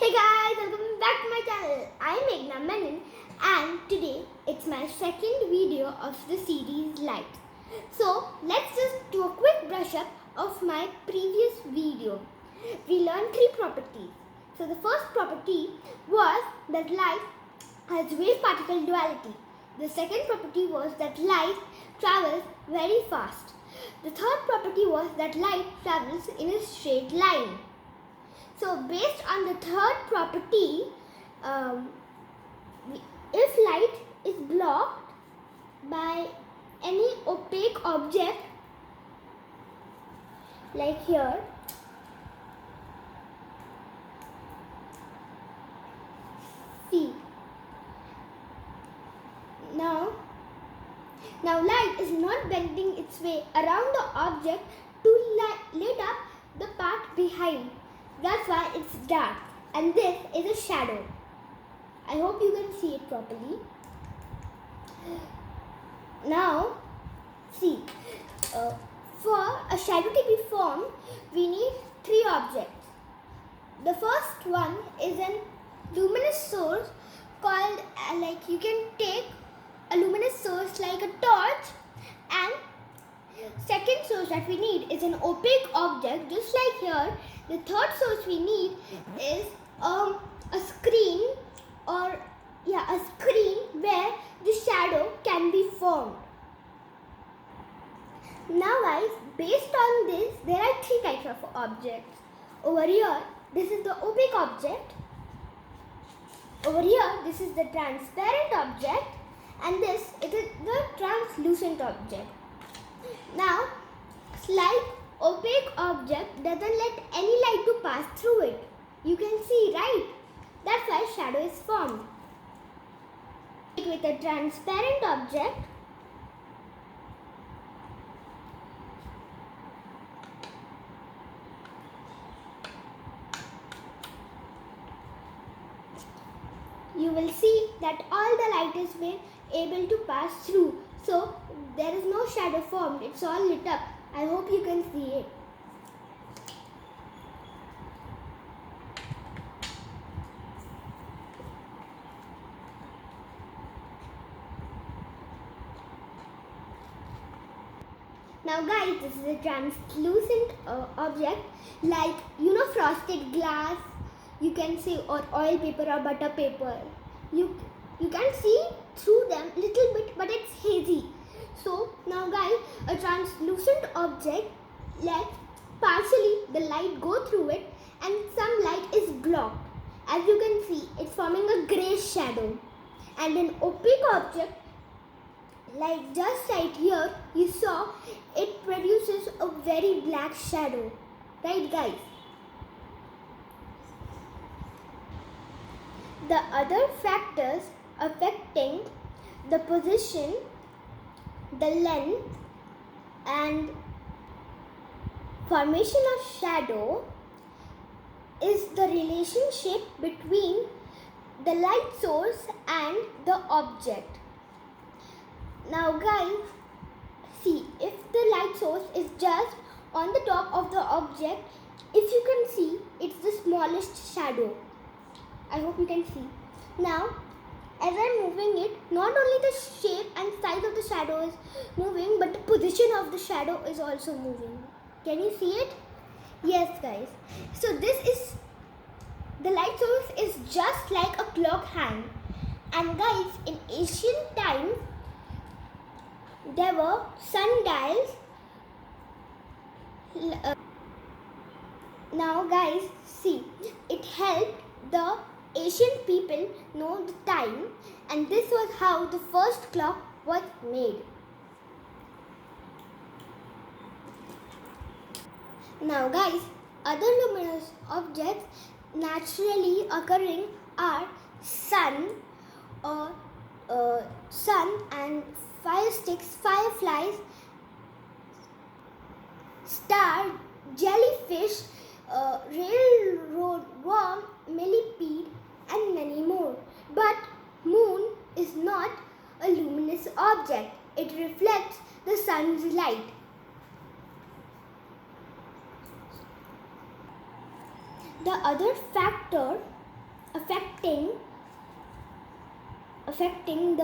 Hey guys, welcome back to my channel. I'm Meghna Menon and today it's my second video of the series Light. So let's just do a quick brush up of my previous video. We learned three properties. So the first property was that light has wave particle duality. The second property was that light travels very fast. The third property was that light travels in a straight line. So based on the third property, if light is blocked by any opaque object like here, see, now light is not bending its way around the object to light up the part behind. That's why it's dark, and this is a shadow. I hope you can see it properly. Now, see, for a shadow to be formed, we need three objects. The first one is a luminous source called, you can take a luminous source like a torch, and second source that we need is an opaque object, just like here. The third source we need is a screen, a screen where the shadow can be formed. Now guys, based on this, there are three types of objects. Over here, this is the opaque object. Over here, this is the transparent object, and this is the translucent object. Now, slight opaque object doesn't let any light to pass through it. You can see, right? That's why shadow is formed. With a transparent object, you will see that all the light is able to pass through. So there is no shadow formed. It's all lit up. I hope you can see it. Now guys, this is a translucent object, like frosted glass, you can say, or oil paper or butter paper. You can see through them little bit, but it's hazy. So now guys, a translucent object, let partially the light go through it and some light is blocked. As you can see, it's forming a grey shadow. And an opaque object, like just right here, you saw it produces a very black shadow. Right guys? The other factors affecting the position, the length and formation of shadow is the relationship between the light source and the object. Now guys, see, if the light source is just on the top of the object, if you can see, it's the smallest shadow. I hope you can see. Now, as I'm moving it, not only the shape and size of the shadow is moving, but the position of the shadow is also moving. Can you see it? Yes guys. So the light source is just like a clock hand. And guys, in ancient times, there were sundials. Now guys, see, it helped the ancient people know the time, and this was how the first clock was made. Now guys, other luminous objects naturally occurring are sun and fire sticks, fireflies, star, jellyfish, railroad worm, millipede, and many more. But moon is not a luminous object. It reflects the sun's light. The other factor affecting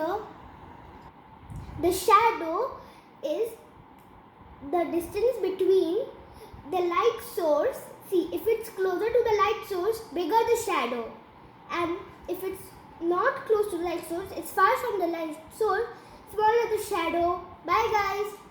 the shadow is the distance between the light source. See, if it's closer to the light source, bigger the shadow, and if it's not close to the light source, it's far from the light source, smaller the shadow. Bye guys.